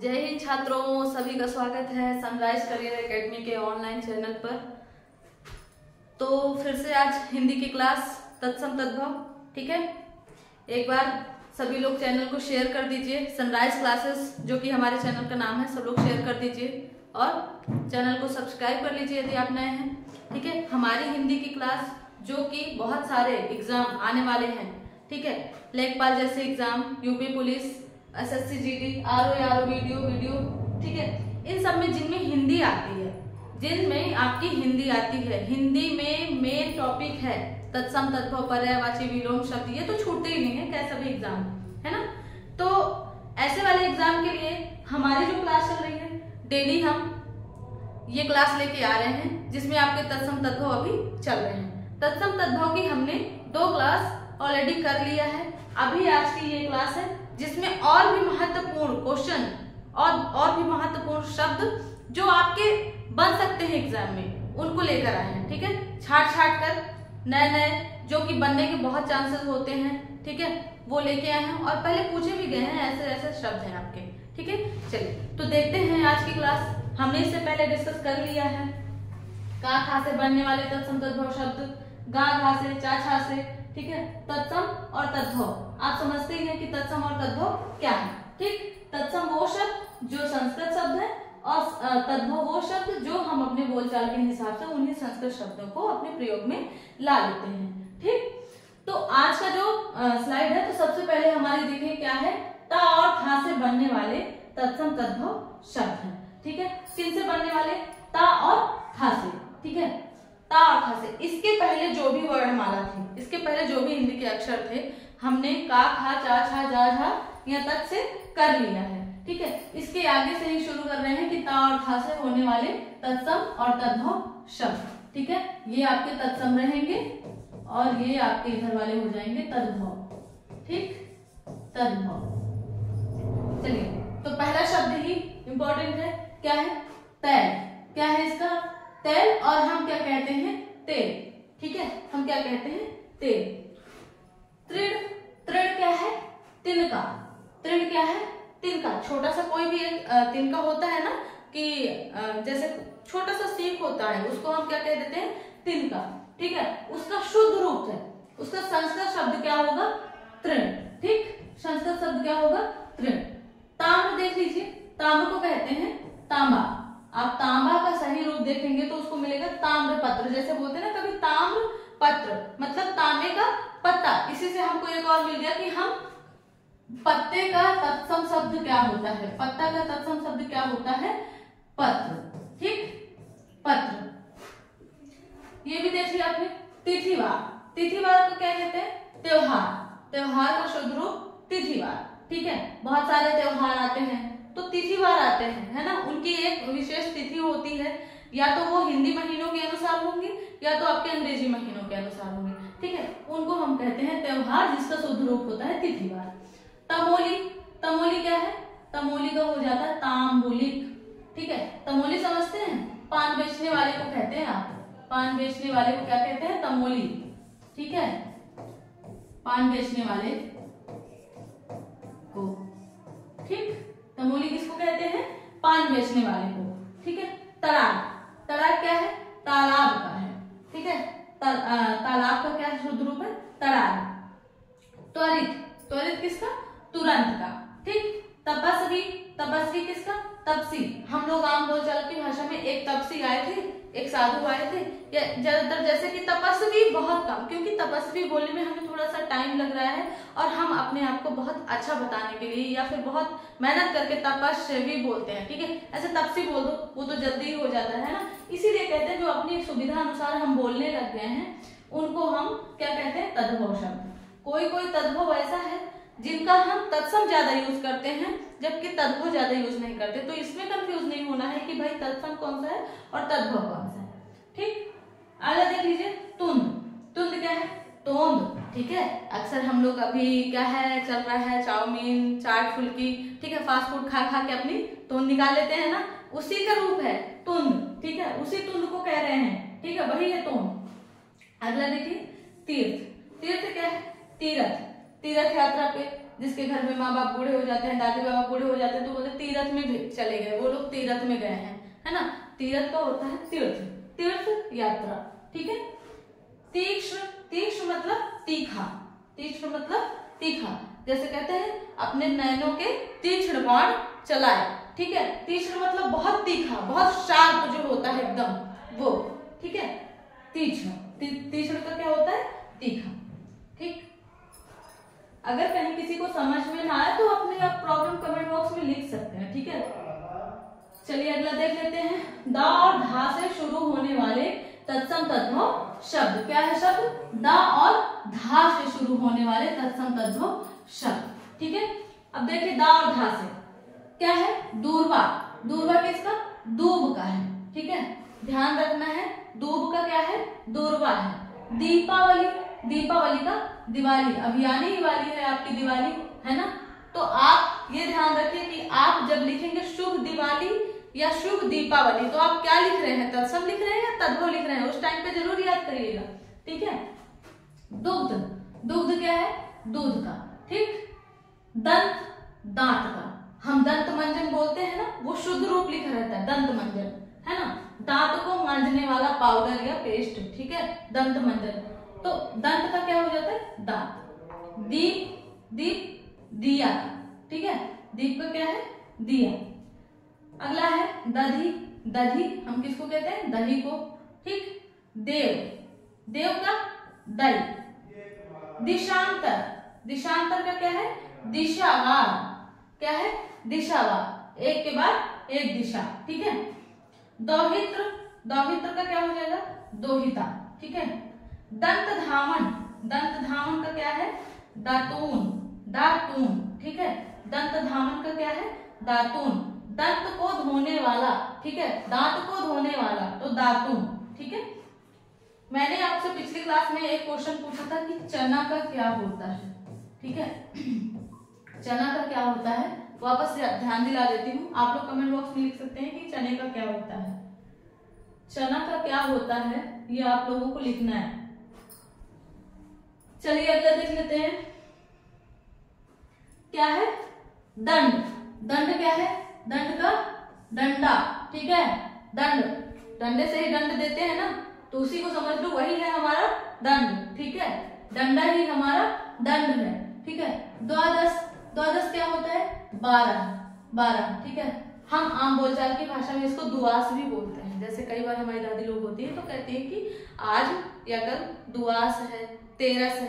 जय हिंद छात्रों, सभी का स्वागत है सनराइज करियर एकेडमी के ऑनलाइन चैनल पर। तो फिर से आज हिंदी की क्लास तत्सम तद्भव। ठीक है, एक बार सभी लोग चैनल को शेयर कर दीजिए। सनराइज क्लासेस जो कि हमारे चैनल का नाम है, सब लोग शेयर कर दीजिए और चैनल को सब्सक्राइब कर लीजिए यदि आप नए हैं। ठीक है, हमारी हिंदी की क्लास जो कि बहुत सारे एग्जाम आने वाले हैं। ठीक है, लेखपाल जैसे exam, UP police, SSC GD, RO video, ठीक है, इन सब में जिनमें हिंदी आती है, जिनमें आपकी हिंदी आती है, हिंदी में मेन टॉपिक है तत्सम तद्भव पर्यायवाची विलोम शब्द, ये तो छूटते ही नहीं है कैसा भी एग्जाम है ना। तो ऐसे वाले एग्जाम के लिए हमारी जो क्लास चल रही है, डेली हम ये क्लास लेके आ रहे हैं जिसमें आपके तत्सम तद्भव अभी चल रहे हैं। तत्सम तद्भव की हमने 2 क्लास ऑलरेडी कर लिया है। अभी आज की ये क्लास है जिसमें और भी महत्वपूर्ण क्वेश्चन और भी महत्वपूर्ण शब्द जो आपके बन सकते हैं एग्जाम में, उनको लेकर आए हैं। ठीक है, छाट कर नए जो कि बनने के बहुत चांसेस होते हैं, ठीक है, वो लेके आए हैं और पहले पूछे भी गए हैं, ऐसे शब्द हैं आपके। ठीक है, चलिए तो देखते हैं आज की क्लास। हमने इससे पहले डिस्कस कर लिया है का खा से बनने वाले तत्सम तद्भव शब्द, गा घा से, चा छा से। ठीक है, तत्सम और तद्भव आप समझते ही हैं कि तत्सम और तद्भव क्या है। ठीक, तत्सम वो शब्द जो संस्कृत शब्द है और तद्भव वो शब्द जो हम अपने बोलचाल के हिसाब से उन्हीं संस्कृत शब्दों को अपने प्रयोग में ला लेते हैं। ठीक, तो आज का जो स्लाइड है, तो सबसे पहले हमारी देखिए क्या है, ता और था से बनने वाले तत्सम तद्भव शब्द है। ठीक है, किन से बनने वाले, ता और था से। ठीक है, ता और था से। इसके पहले जो भी वर्णमाला थी, इसके पहले जो भी हिंदी के अक्षर थे, हमने का खा चा छा जा झा यहाँ तक से कर लिया है। ठीक है, इसके आगे से ही शुरू कर रहे हैं कि ता और था से होने वाले तत्सम और तद्भव शब्द। ठीक है, ये आपके तत्सम रहेंगे और ये आपके इधर वाले हो जाएंगे तद्भव। ठीक, तद्भव। चलिए, तो पहला शब्द ही इंपॉर्टेंट है, क्या है, तैल। क्या है इसका, तेल, और हम क्या कहते हैं, तेल। ठीक है, हम क्या कहते हैं, तेल। तृण, तृण क्या है, तिनका। तृण क्या है, तिनका। छोटा सा कोई भी एक तिनका होता है ना, कि जैसे छोटा सा सीख होता है, उसको हम क्या कह देते हैं, तिनका। ठीक है, उसका शुद्ध रूप है, उसका संस्कृत शब्द क्या होगा, तृण। ठीक, संस्कृत शब्द क्या होगा, तृण। ताम्र देख लीजिए, ताम्र को कहते हैं तांबा। आप तांबा का सही रूप देखेंगे तो उसको मिलेगा ताम्र पत्र। जैसे बोलते हैं ना कभी ताम्र पत्र, मतलब तांबे का पत्ता। इसी से हमको एक और मिल गया कि हम पत्ते का तत्सम शब्द क्या होता है, पत्ता का तत्सम शब्द क्या होता है, पत्र। ठीक, पत्र। ये भी देखिए आपने, तिथिवार। तिथिवार को क्या कहते हैं, त्योहार। त्योहार का शुद्ध रूप तिथिवार। ठीक है, बहुत सारे त्योहार आते हैं तो तिथिवार आते हैं, है ना, उनकी एक विशेष तिथि होती है, या तो वो हिंदी महीनों के अनुसार होंगे या तो आपके अंग्रेजी महीनों के अनुसार होंगे। ठीक है, उनको हम कहते हैं त्योहार, जिसका शुद्ध रूप होता है तिथिवार। तमोली, तमोली क्या है, तमोली का हो जाता है ताम्बूलिक। ठीक है, तमोली समझते हैं, पान बेचने वाले को कहते हैं आप, पान बेचने वाले को क्या कहते हैं, तमोली। ठीक है, पान बेचने वाले को। ठीक, तमोली किसको कहते हैं, पान बेचने वाले को। ठीक है, तराग, तराग क्या है, तालाब का है। ठीक है, तालाब का क्या शुद्ध रूप है, तराग। त्वरित, त्वरित किसका, तुरंत का। ठीक, तपस्वी, तपस्वी किसका, तपसी। हम लोग आम बोलचाल की भाषा में एक तपसी आए थे, एक साधु आए थे, या ज्यादातर जैसे कि तपस्वी बहुत कम, क्योंकि तपस्वी बोलने में हमें थोड़ा सा टाइम लग रहा है और हम अपने आप को बहुत अच्छा बताने के लिए या फिर बहुत मेहनत करके तपस्वी बोलते हैं। ठीक है, ऐसे तपसी बोल दो, वो तो जल्दी ही हो जाता है ना, इसीलिए कहते हैं जो अपनी सुविधा अनुसार हम बोलने लग गए हैं उनको हम क्या कहते हैं, तद्भव शब्द। कोई कोई तद्भव ऐसा है जिनका हम तत्सम ज्यादा यूज करते हैं जबकि तद्भव ज्यादा यूज नहीं करते, तो इसमें कंफ्यूज नहीं होना है कि भाई तत्सम कौन सा है और तद्भव कौन सा है। ठीक, आगे देख लीजिए, तुंद। तुंद क्या है, तोंद। ठीक है, अक्सर हम लोग अभी क्या है चल रहा है, चाउमीन, चाट, फुल्की, ठीक है, फास्ट फूड खा खा के अपनी तुंद निकाल लेते हैं ना, उसी का रूप है तुंद। ठीक है, उसी तुंद को कह रहे हैं। ठीक है, वही है तुंद। अगला देखिए, तीर्थ। तीर्थ क्या है, तीर्थ। तीर्थ यात्रा पे जिसके घर में माँ बाप बूढ़े हो जाते हैं, दादी बाबा बूढ़े हो जाते हैं, तो बोलते तीर्थ में चले गए, वो लोग तीर्थ में गए हैं, है ना। तीर्थ का होता है तीर्थ, तीर्थ यात्रा, ठीक है। तीक्ष्ण, तीक्ष्ण मतलब तीखा, तीक्ष्ण मतलब तीखा, जैसे कहते हैं अपने नैनों के तीक्ष्ण बाण चलाए, ठीक है। तीक्ष्ण मतलब बहुत तीखा, बहुत शार्प जो होता है एकदम वो, ठीक है। तीक्ष्ण, तीक्ष्ण का क्या होता है, तीखा, ठीक। अगर कहीं किसी को समझ में ना आए तो अपने आप प्रॉब्लम कमेंट बॉक्स में लिख सकते हैं, ठीक है। चलिए अगला देख लेते हैं। दा और धा से शुरू होने वाले तत्सम तद्भव शब्द, क्या है शब्द, दा और धा से शुरू होने वाले तत्सम तद्भव शब्द, ठीक है। अब देखिए दा और धा से क्या है, दूर्वा, दूर्वा किसका, दूब का है, ठीक है। ध्यान रखना है दूब का क्या है, दूर्वा है। दीपावली, दीपावली का दिवाली, अभी आने ही वाली है आपकी दिवाली, है ना। तो आप ये ध्यान रखिए कि आप जब लिखेंगे शुभ दिवाली या शुभ दीपावली, तो आप क्या लिख रहे हैं, तत्सम लिख रहे हैं या तद्भव लिख रहे हैं, उस टाइम पे जरूर याद करिएगा, ठीक है। दुग्ध, दुग्ध क्या है, दूध का, ठीक। दंत, दांत का, हम दंत मंजन बोलते हैं ना, वो शुद्ध रूप लिखा रहता है दंत मंजन, है ना। दांत को मांजने वाला पाउडर या पेस्ट, ठीक है, दंत मंजन। तो दंत का क्या हो जाता है, दांत। दीप, दीप दिया, ठीक है, दीप का क्या है, दिया। अगला है दधी, दधी हम किसको कहते हैं, दही को, ठीक। देव, देव का दही। दिशांतर, दिशांतर का क्या है, दिशावार, क्या है, दिशावार, एक के बाद एक दिशा, ठीक है। दौहित्र, दौहित्र का क्या हो जाएगा, दोहिता, ठीक है। दंत धामन, दंत धामन का क्या है, दातून, दातून, ठीक है। दंत धामन का क्या है, दातून। दंत को धोने वाला, ठीक है, दांत को धोने वाला, तो दातून, ठीक है। मैंने आपसे पिछली क्लास में एक क्वेश्चन पूछा था कि चना का क्या होता है, ठीक है। चना का क्या होता है, वापस ध्यान दिला देती हूँ, आप लोग कमेंट बॉक्स में लिख सकते हैं कि चने का क्या होता है। चना का क्या होता है ये आप लोगों को लिखना है। चलिए अगला देख लेते हैं, क्या है, दंड, दंड क्या है, दंड का डंडा, ठीक है। दंड, डंडे से ही दंड देते हैं ना, तो उसी को समझ लो, वही है हमारा दंड, ठीक है। डंडा ही हमारा दंड है, ठीक है। द्वादश, द्वादश क्या होता है, 12, 12, ठीक है। हम आम बोलचाल की भाषा में इसको दुआस भी बोलते हैं। जैसे कई बार हमारी दादी लोग होती है तो कहती है कि आज या कल दुआस है, तेरस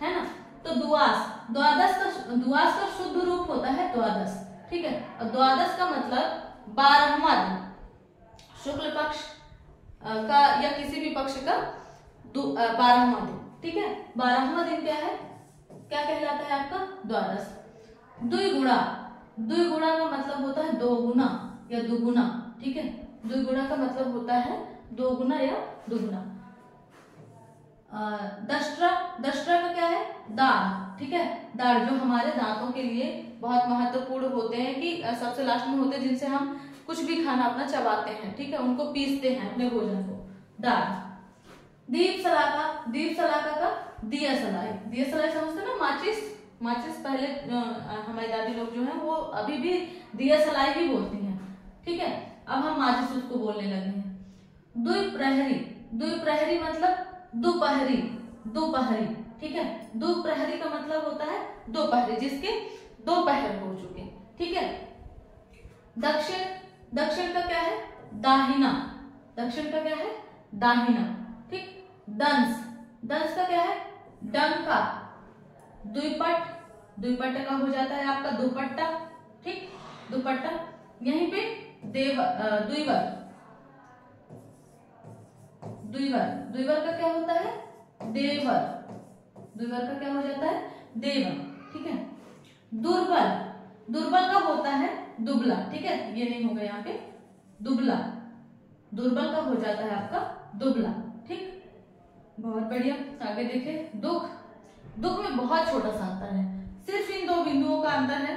है ना। तो दुआस, द्वादश का, दुआस का शुद्ध रूप होता है द्वादश, ठीक है। और द्वादश का मतलब 12वां दिन, शुक्ल पक्ष का या किसी भी पक्ष का 12वां दिन, ठीक है। 12वां दिन क्या है, क्या कहलाता है आपका, द्वादश। द्विगुणा, द्विगुणा का मतलब होता है दो गुना या दुगुना, ठीक है। द्विगुणा का मतलब होता है दो गुना या दुगुना। दष्ट्रा, दष्ट्रा का क्या है, दाढ़, ठीक है। दाढ़ जो हमारे दांतों के लिए बहुत महत्वपूर्ण होते हैं, कि सबसे लास्ट में होते हैं, जिनसे हम कुछ भी खाना अपना चबाते हैं, ठीक है, उनको पीसते हैं अपने भोजन को, दाढ़। दीप सलाका, दीप सलाका का दिया सलाई, दिया सलाई समझते ना, माचिस, माचिस पहले हमारी दादी लोग जो हैं वो अभी भी दिया सलाई ही बोलती हैं, ठीक है। अब हम माचिस उसको बोलने लगे हैं। द्विप्रहरी, द्विप्रहरी मतलब दोपहरी, दोपहरी, ठीक है। दोपहरी का मतलब होता है दोपहरी, जिसके दोपहर हो चुके, ठीक है। दक्षिण, दक्षिण का क्या है, दाहिना, दक्षिण का क्या है, दाहिना, ठीक। दंस, दंस का क्या है, डंका। द्विपट, द्विपट का हो जाता है आपका दुपट्टा, ठीक, दुपट्टा। यहीं पे द्विवर, द्विवर, द्विवर का क्या होता है, देवर, द्विवर का क्या हो जाता है, देवर, ठीक है। दुर्बल, दुर्बल का होता है दुबला, ठीक है, ये नहीं होगा यहाँ पे, दुबला, दुर्बल का हो जाता है आपका दुबला, ठीक। बहुत बढ़िया, आगे देखें। दुख, दुख में बहुत छोटा सा अंतर है, सिर्फ इन दो बिंदुओं का अंतर है,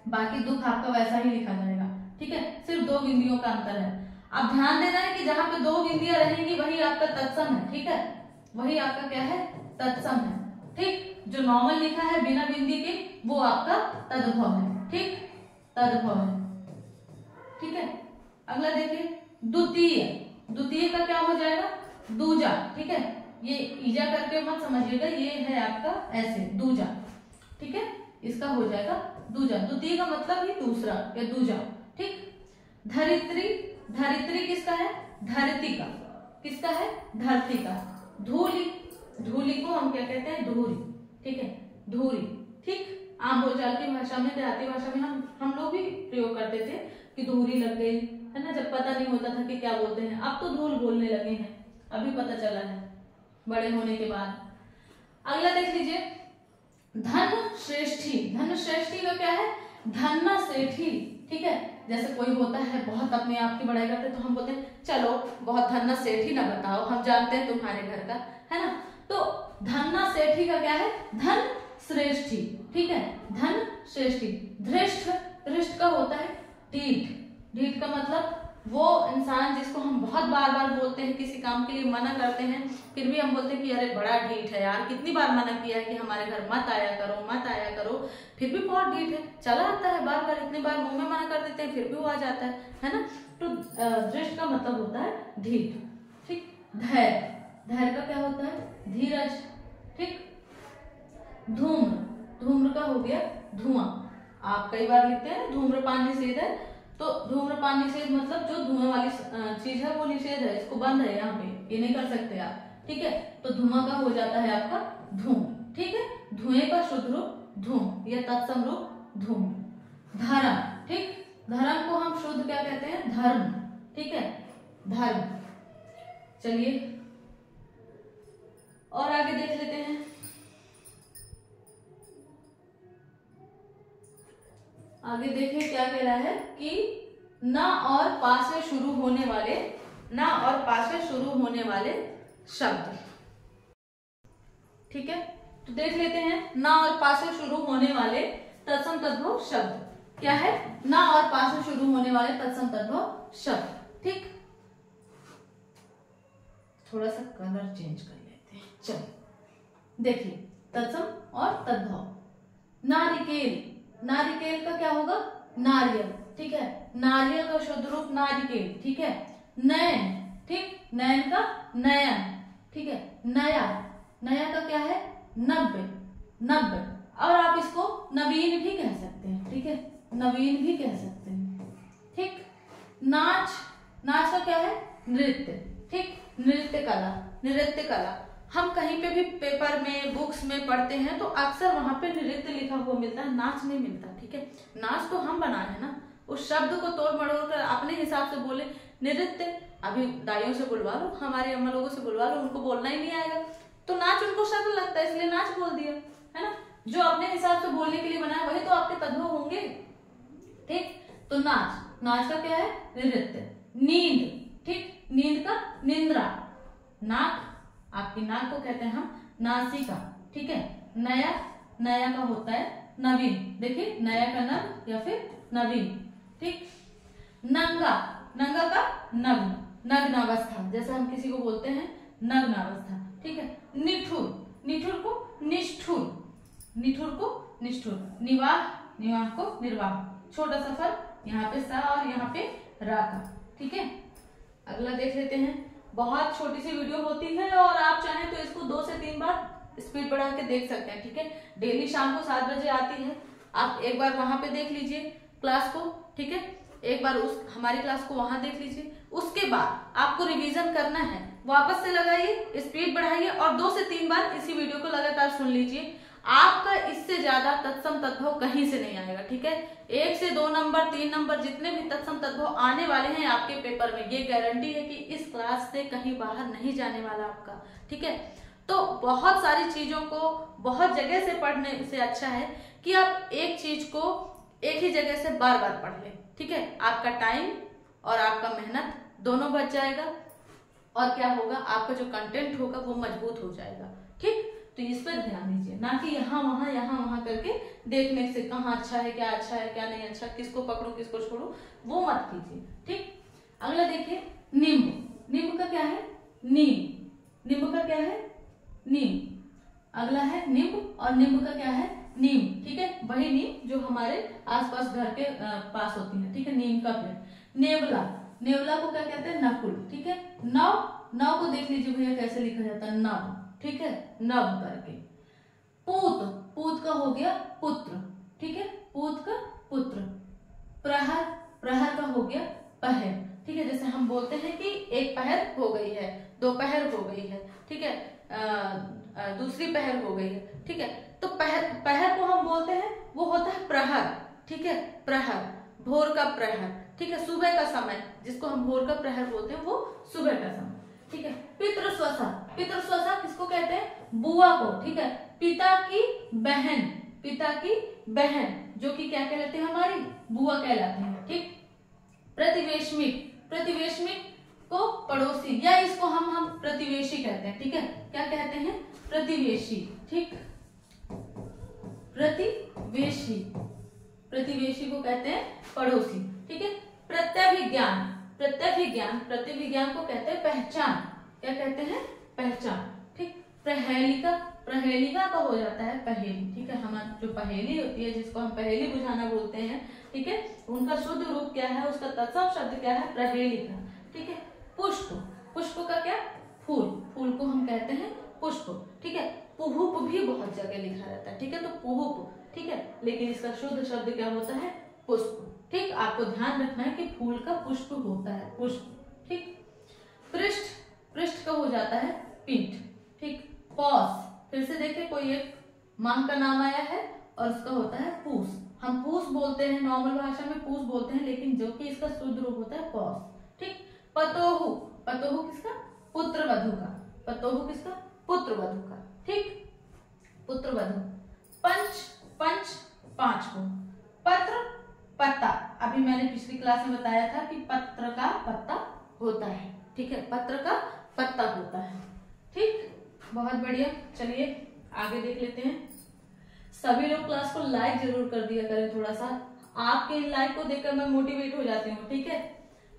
बाकी दुख आपका वैसा ही लिखा जाएगा, ठीक है। सिर्फ दो बिंदुओं का अंतर है। आप ध्यान देना है कि जहां पे दो बिंदियां रहेंगी वही आपका तत्सम है, ठीक है, वही आपका क्या है, तत्सम है, ठीक। जो नॉर्मल लिखा है बिना बिंदी के वो आपका तद्भव है, ठीक, तद्भव है, ठीक है। अगला देखिए द्वितीय, द्वितीय का क्या हो जाएगा, दूजा, ठीक है। ये ईजा करके मत समझिएगा, ये है आपका ऐसे दूजा, ठीक है, इसका हो जाएगा दूजा। द्वितीय का मतलब ही दूसरा या दूजा, ठीक। धरित्री, धरित्री किसका है, धरती का, किसका है, धरती का। धूली, धूली को हम क्या कहते हैं, धूरी, ठीक है, धूरी, ठीक। आम बोलचाल की भाषा में, देहाती भाषा में हम लोग भी प्रयोग करते थे कि धूरी लग गई, है ना, जब पता नहीं होता था कि क्या बोलते हैं। अब तो धूल बोलने लगे हैं, अभी पता चला है बड़े होने के बाद। अगला देख लीजिए धन श्रेष्ठी, धन श्रेष्ठी का क्या है, धन्ना सेठी, ठीक है। जैसे कोई होता है बहुत अपने आप की बड़ाई करते तो हम बोलते हैं चलो बहुत धन्ना सेठी ना बताओ, हम जानते हैं तुम्हारे घर का, है ना। तो धन्ना सेठी का क्या है, धन श्रेष्ठी, ठीक है, धन श्रेष्ठी। धृष्ट, धृष्ट का होता है ढीठ, ढीठ का मतलब वो इंसान जिसको हम बहुत बार बार बोलते हैं, किसी काम के लिए मना करते हैं, फिर भी हम बोलते हैं कि अरे बड़ा ढीठ है यार, कितनी बार मना किया है कि हमारे घर मत आया करो, मत आया करो, फिर भी बहुत ढीठ है, चला आता है बार बार, इतनी बार मुंह में मना कर देते हैं फिर भी वो आ जाता है ना। तो दृष्ट का मतलब होता है ढीठ, ठीक। धैर्य, धैर्य का क्या होता है, धीरज, ठीक। धूम्र, धूम्र का हो गया धुआं। आप कई बार लिखते हैं धूम्रपान निषेध है, तो धूम्रपान निषेध मतलब जो धुआं वाली चीज है वो निषेध है, इसको बंद है, यहाँ पे ये नहीं कर सकते आप, ठीक है। तो धुआं का हो जाता है आपका धूम, ठीक है। धुएं का शुद्ध रूप धूम या तत्सम रूप धूम। धर्म, ठीक, धर्म को हम शुद्ध क्या कहते हैं, धर्म, ठीक है, धर्म। चलिए और आगे देख लेते हैं। आगे देखिए क्या कह रहा है कि न और पा से शुरू होने वाले, न और पा से शुरू होने वाले शब्द, ठीक है। तो देख लेते हैं न और पा से शुरू होने वाले तत्सम तद्भव शब्द क्या है, न और पा से शुरू होने वाले तत्सम तद्भव शब्द, ठीक। थोड़ा सा कलर चेंज कर लेते हैं, चलिए देखिए तत्सम और तद्भव। नारिकेल, नारिकेल का क्या होगा, नारियल, ठीक है, नारियल का शुद्ध रूप नारिकेल, ठीक है। नयन, ठीक, नयन का नयन, ठीक है। नया, नया का क्या है, नब्बे, नब्बे। और आप इसको नवीन भी कह सकते हैं, ठीक है, नवीन भी कह सकते हैं, ठीक। नाच, नाच का क्या है, नृत्य, ठीक, नृत्य कला, नृत्य कला। हम कहीं पे भी पेपर में, बुक्स में पढ़ते हैं तो अक्सर वहां पे नृत्य लिखा हुआ मिलता है, नाच नहीं मिलता, ठीक है। नाच तो हम बनाए हैं ना, उस शब्द को तोड़ मड़ोड़ कर अपने हिसाब से बोले नृत्य। अभी दाइयों से बुलवा लो, हमारे अम्मा लोगों से बुलवा लो, उनको बोलना ही नहीं आएगा, तो नाच उनको सरल लगता है इसलिए नाच बोल दिया, है ना। जो अपने हिसाब से बोलने के लिए बनाया वही तो आपके तद्भव होंगे, ठीक। तो नाच, नाच का क्या है, नृत्य। नींद, ठीक, नींद का निंद्रा। नाक, आपकी नाक को कहते हैं हम नासिका, ठीक है। नया, नया का होता है नवीन, देखिए नया का नव या फिर नवीन, ठीक। नंगा, नंगा का नग्न, नग्न अवस्था, जैसे हम किसी को बोलते हैं नग्न अवस्था, ठीक है। निठुर, निठुर को निष्ठुर, निठुर को निष्ठुर। निवाह, निवाह को निर्वाह। छोटा सफर, यहाँ पे सा और यहाँ पे रा का, ठीक है। अगला देख लेते हैं। बहुत छोटी सी वीडियो होती है और आप चाहें तो इसको 2 से 3 बार स्पीड बढ़ा के देख सकते हैं, ठीक है। डेली शाम को 7 बजे आती है, आप एक बार वहां पे देख लीजिए क्लास को, ठीक है। एक बार उस हमारी क्लास को वहां देख लीजिए, उसके बाद आपको रिवीजन करना है, वापस से लगाइए, स्पीड बढ़ाइए और 2 से 3 बार इसी वीडियो को लगातार सुन लीजिए। आपका इससे ज्यादा तत्सम तद्भव कहीं से नहीं आएगा, ठीक है। 1 से 2 नंबर, 3 नंबर जितने भी तत्सम तद्भव आने वाले हैं आपके पेपर में, ये गारंटी है कि इस क्लास से कहीं बाहर नहीं जाने वाला आपका, ठीक है। तो बहुत सारी चीजों को बहुत जगह से पढ़ने से अच्छा है कि आप एक चीज को एक ही जगह से बार बार पढ़ लें, ठीक है। आपका टाइम और आपका मेहनत दोनों बच जाएगा और क्या होगा, आपका जो कंटेंट होगा वो मजबूत हो जाएगा, ठीक। तो इस पर ध्यान दीजिए, ना कि यहाँ वहां करके देखने से कहाँ अच्छा है क्या नहीं अच्छा, किसको पकड़ो किसको छोड़ो, वो मत कीजिए, ठीक। अगला देखिए नींबू, नींबू का क्या है, नीम, नींबू का क्या है, नीम। अगला है निम्ब, और निम्ब का क्या है, नीम, ठीक है, वही नीम जो हमारे आसपास घर के पास होती है, ठीक है, नीम का पेड़। नेवला, नेवला को क्या कहते हैं, नकुल, ठीक है। नव, नव को देख लीजिए भैया कैसे लिखा जाता है, नव, ठीक है, नव करके। पूत, पूत का हो गया पुत्र, ठीक है, पूत का पुत्र। प्रहर, प्रहर का हो गया पहर, ठीक है, जैसे हम बोलते हैं कि एक पहर हो गई है, दोपहर हो गई है, ठीक है, दूसरी पहर हो गई है, ठीक है। तो पहर, पहर को हम बोलते हैं वो होता है प्रहर, ठीक है, प्रहर, भोर का प्रहर, ठीक है, सुबह का समय जिसको हम भोर का प्रहर बोलते हैं वो सुबह का समय, ठीक है। पितृस्वसा, पितृस्वसा किसको कहते हैं, बुआ को, ठीक है, पिता की बहन, पिता की बहन जो कि क्या कहलाती है, हमारी बुआ कहलाती है, ठीक। प्रतिवेशमिक, प्रतिवेशमिक को पड़ोसी, या इसको हम प्रतिवेशी कहते हैं, ठीक है, क्या कहते हैं, प्रतिवेशी, ठीक, प्रतिवेशी, प्रतिवेशी को कहते हैं पड़ोसी, ठीक है। प्रत्यभिज्ञान, प्रत्यभिज्ञान, प्रत्यभिज्ञान को कहते हैं पहचान, क्या कहते हैं, पहचान, ठीक। प्रहेलिका, प्रहेलिका का हो जाता है पहेली, ठीक है, हमारी जो पहेली होती है जिसको हम पहेली बुझाना बोलते हैं, ठीक है, उनका शुद्ध रूप क्या है, उसका तत्सम शब्द क्या है, प्रहेलिका, ठीक है। पुष्प, पुष्प का क्या, फूल, फूल को हम कहते हैं पुष्प, ठीक है। पुहुप भी बहुत जगह लिखा रहता है, ठीक है, तो पुहुप, ठीक है, लेकिन इसका शुद्ध शब्द क्या होता है, पुष्प, ठीक। आपको ध्यान रखना है कि फूल का पुष्प होता है, पुष्प, ठीक। पृष्ठ, पृष्ठ का हो जाता है पीठ, ठीक। पौष, फिर से देखिए कोई एक माह का नाम आया है और उसका होता है पूस, हम पूस बोलते हैं, नॉर्मल भाषा में पूस बोलते हैं, लेकिन जो कि इसका शुद्ध रूप होता है पौष, ठीक। पतोहु, पतोहु किसका, पुत्र वधु का, पतोहु किसका, पुत्र वधु का, ठीक, पुत्र वधु। पंच, पंच पांच को। पत्र, पत्ता, अभी मैंने पिछली क्लास में बताया था कि पत्र का पत्ता होता है, ठीक है, पत्र का पत्ता होता है, ठीक, बहुत बढ़िया। चलिए आगे देख लेते हैं। सभी लोग क्लास को लाइक जरूर कर दिया करें, थोड़ा सा आपके लाइक को देखकर मैं मोटिवेट हो जाती हूँ, ठीक है,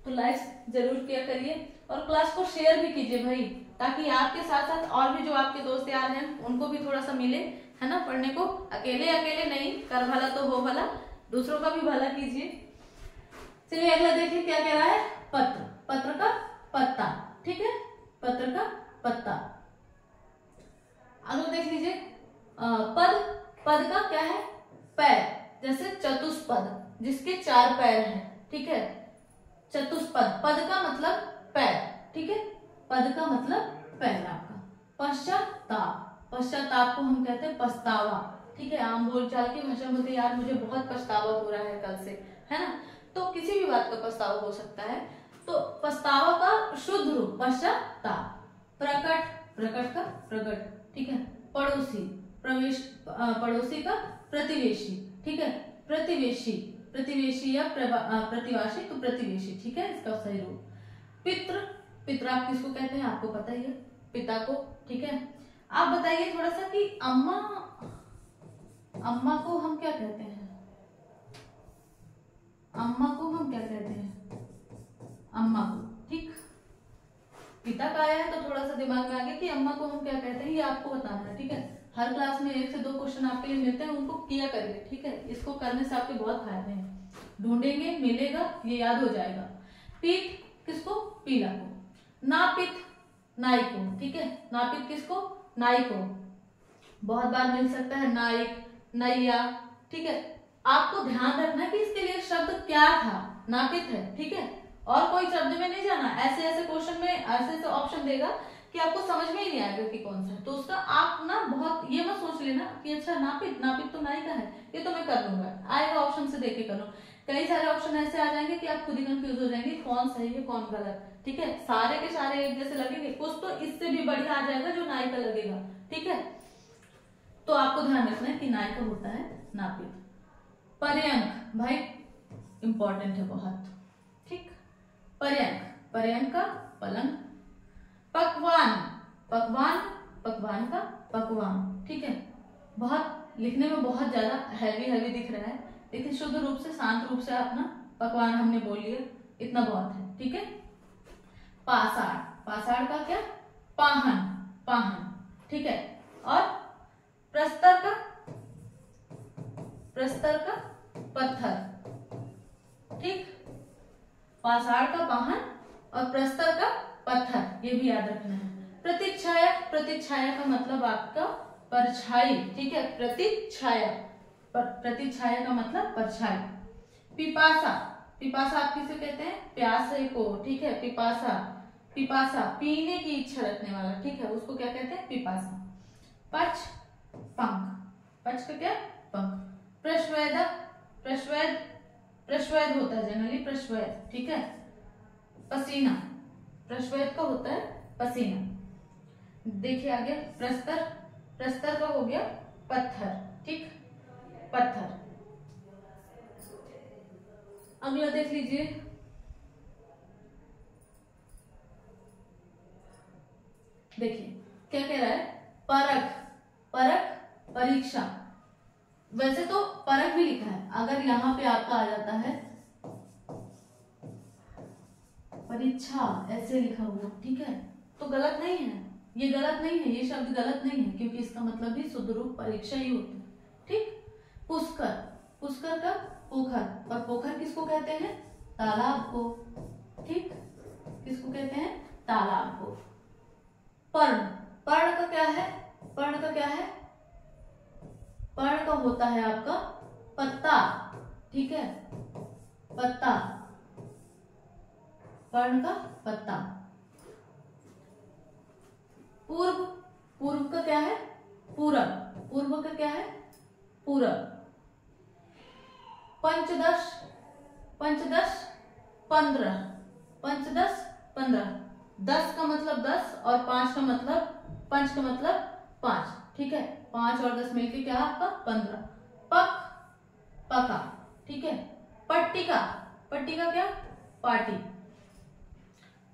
तो लाइक जरूर किया करिए और क्लास को शेयर भी कीजिए भाई, ताकि आपके साथ साथ और भी जो आपके दोस्त यार हैं उनको भी थोड़ा सा मिले, है ना, पढ़ने को। अकेले अकेले नहीं, कर भला तो हो भला, दूसरों का भी भला कीजिए। चलिए अगला देखिए क्या कह रहा है, पत्र, पत्र का पत्ता, ठीक है, पत्र का पत्ता। अगला देख लीजिए पद, पद का क्या है, पैर, जैसे चतुष्पद जिसके 4 पैर हैं, ठीक है, चतुष्पद, पद का मतलब पैर, ठीक है, पद का मतलब पैर आपका। पश्चाताप, पश्चाताप को हम कहते हैं पछतावा, ठीक है, आम बोलचाल की भाषा में बोलते यार मुझे बहुत पछतावा हो रहा है कल से, है ना, तो किसी भी बात का पछतावा हो सकता है, तो पछतावा का शुद्ध रूप पश्चाताप। प्रकट, प्रकट का प्रकट, ठीक है। पड़ोसी, प्रवेश, पड़ोसी का प्रतिवेशी, ठीक है, प्रतिवेशी, प्रतिवेशी या प्रतिवासी, तो प्रतिवेशी, ठीक है, इसका सही रूप। पितृ, पितृ आप किसको कहते हैं, आपको पता ही है, पिता को, ठीक है। आप बताइए थोड़ा सा कि अम्मा, अम्मा को हम क्या कहते हैं, अम्मा को हम क्या कहते हैं, अम्मा को, ठीक, पिता का आया है तो थोड़ा सा दिमाग में आ गया कि अम्मा को हम क्या कहते हैं, ये आपको बताना है, ठीक है। हर क्लास में 1 से 2 क्वेश्चन आपके लिए मिलते हैं, उनको किया करिए, ठीक है, इसको करने से आपके बहुत फायदे हैं, ढूंढेंगे मिलेगा, ये याद हो जाएगा। पीठ किसको, पीला को। नापित, नाई को, ठीक है, नापित किसको, नाई को, बहुत बार मिल सकता है, नाइक, नैया, ठीक है। आपको ध्यान रखना है कि इसके लिए शब्द क्या था, नापित है, ठीक है, और कोई शब्द में नहीं जाना, ऐसे ऐसे क्वेश्चन में ऐसे ऐसे ऑप्शन देगा कि आपको समझ में ही नहीं आएगा कि कौन सा है, तो उसका आप ना बहुत ये मत सोच लेना कि अच्छा नापित, नापित तो नाई का है, ये तो मैं कर लूंगा, आएगा ऑप्शन से देख के कर लो। कई सारे ऑप्शन ऐसे आ जाएंगे कि आप खुद ही कंफ्यूज हो जाएंगे कौन सही है कौन गलत, ठीक है, सारे के सारे एक जैसे लगेंगे, कुछ तो इससे भी बढ़िया आ जाएगा जो नाई का लगेगा, ठीक है, तो आपको ध्यान रखना है कि नाई का होता है नापित। पर्यंक भाई इंपॉर्टेंट है बहुत, ठीक, पर्यंक, पर्यंक का पलंग। पकवान, पकवान, पकवान का पकवान, ठीक है, बहुत लिखने में बहुत ज्यादा हैवी हैवी दिख रहा है, लेकिन शुद्ध रूप से शांत रूप से अपना पकवान हमने बोल लिया, इतना बहुत है, ठीक है। पासाड़, पासाड़ का क्या, पाहन, पाहन, ठीक है, और प्रस्तर का पत्थर, ठीक। पाषाण का पाहन और प्रस्तर का पत्थर, ये भी याद रखना है। प्रतिच्छाया, प्रतिच्छाया का मतलब आपका परछाई, ठीक है। प्रतिच्छाया, प्रतिच्छाया का मतलब परछाई। पिपासा, पिपासा आप किसे कहते हैं? प्यासे को, ठीक है। पिपासा, पिपासा पीने की इच्छा रखने वाला, ठीक है, उसको क्या कहते हैं? पिपासा। पच, पंख, पच का क्या? पंख। प्रश्वेद, प्रश्वेद, प्रश्वेद होता है जनरली, प्रश्वेद, ठीक है। पसीना, प्रश्वेद का होता है पसीना। देखिए आगे, प्रस्तर, प्रस्तर का हो गया पत्थर, ठीक, पत्थर। अगला देख लीजिए, देखिए क्या कह रहा है? परख, परख, परीक्षा। वैसे तो परख भी लिखा है, अगर यहाँ पे आपका आ जाता है परीक्षा ऐसे लिखा हुआ, ठीक है, तो गलत नहीं है, ये गलत नहीं है, ये शब्द गलत नहीं है, क्योंकि इसका मतलब भी शुद्ध रूप परीक्षा ही होता है, ठीक। पुष्कर, पुष्कर का पोखर, और पोखर किसको कहते हैं? तालाब को, ठीक, किसको कहते हैं? तालाब को। पर्ण, पर्ण का क्या है? पर्ण का क्या है? पर्ण का होता है आपका पत्ता, ठीक है, पत्ता, पर्ण का पत्ता। पूर्व, पूर्व का क्या है? पूरब, पूर्व का क्या है? पूरब। पंचदश, पंचदश, 15, पंचदश 15, 10 का मतलब 10 और 5 का मतलब, पंच का मतलब 5, ठीक है। 5 और 10 मिलके क्या आपका? 15। पक, पका, ठीक है। पट्टिका, पट्टिका क्या? पार्टी।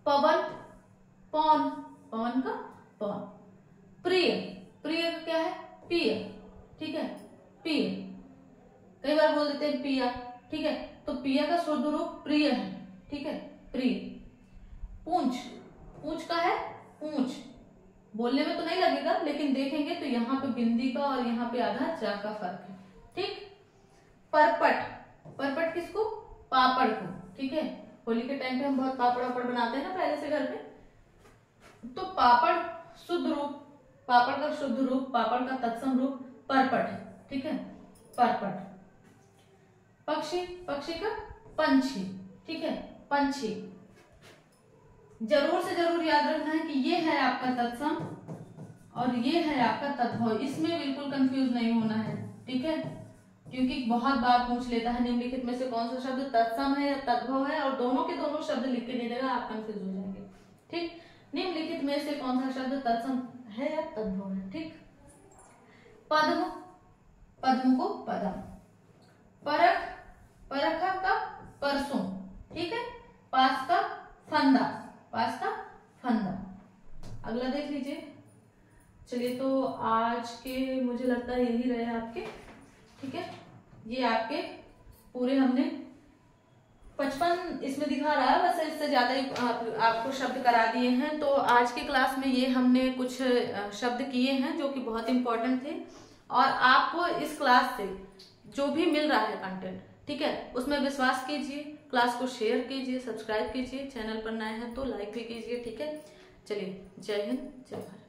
पवन, पौन, पवन का पौन। प्रिय, प्रिय का क्या है? पिय, ठीक है, पिय। कई बार बोल देते हैं पिया, ठीक है, तो पिया का शुद्ध रूप प्रिय है, ठीक है, प्रिय। पूंछ, पूंछ का है पूंछ, बोलने में तो नहीं लगेगा, लेकिन देखेंगे तो यहाँ पे बिंदी का और यहाँ पे आधा चा का फर्क है, ठीक। परपट, परपट किसको? पापड़ को, ठीक है। होली के टाइम पे हम बहुत पापड़ वापड़ बनाते हैं ना पहले से घर पे, तो पापड़ शुद्ध रूप, पापड़ का शुद्ध रूप, पापड़ का तत्सम रूप परपट है, ठीक है, परपट। पक्षी, पक्षी का पंछी, ठीक है, पंछी। जरूर से जरूर याद रखना है कि ये है आपका तत्सम और ये है आपका तद्भव, इसमें बिल्कुल कंफ्यूज नहीं होना है, ठीक है, क्योंकि बहुत बार पूछ लेता है निम्नलिखित में से कौन सा शब्द तत्सम है या तद्भव है, और दोनों के दोनों शब्द लिख के दे देगा, आप कंफ्यूज हो जाएंगे, ठीक। निम्नलिखित में से कौन सा शब्द तत्सम है या तद्भव है, ठीक। पद्म, पद्म को पदम। परख, परखा का परसों, ठीक है। पास का फंदा, पास का फंदा। अगला देख लीजिए। चलिए, तो आज के मुझे लगता है यही रहे आपके, ठीक है। ये आपके पूरे हमने 55 इसमें दिखा रहा है, वैसे इससे ज्यादा ही आपको शब्द करा दिए हैं। तो आज के क्लास में ये हमने कुछ शब्द किए हैं जो कि बहुत इंपॉर्टेंट थे, और आपको इस क्लास से जो भी मिल रहा है कंटेंट, ठीक है, उसमें विश्वास कीजिए, क्लास को शेयर कीजिए, सब्सक्राइब कीजिए, चैनल पर नए हैं तो लाइक भी कीजिए, ठीक है। चलिए, जय हिंद, जय भारत।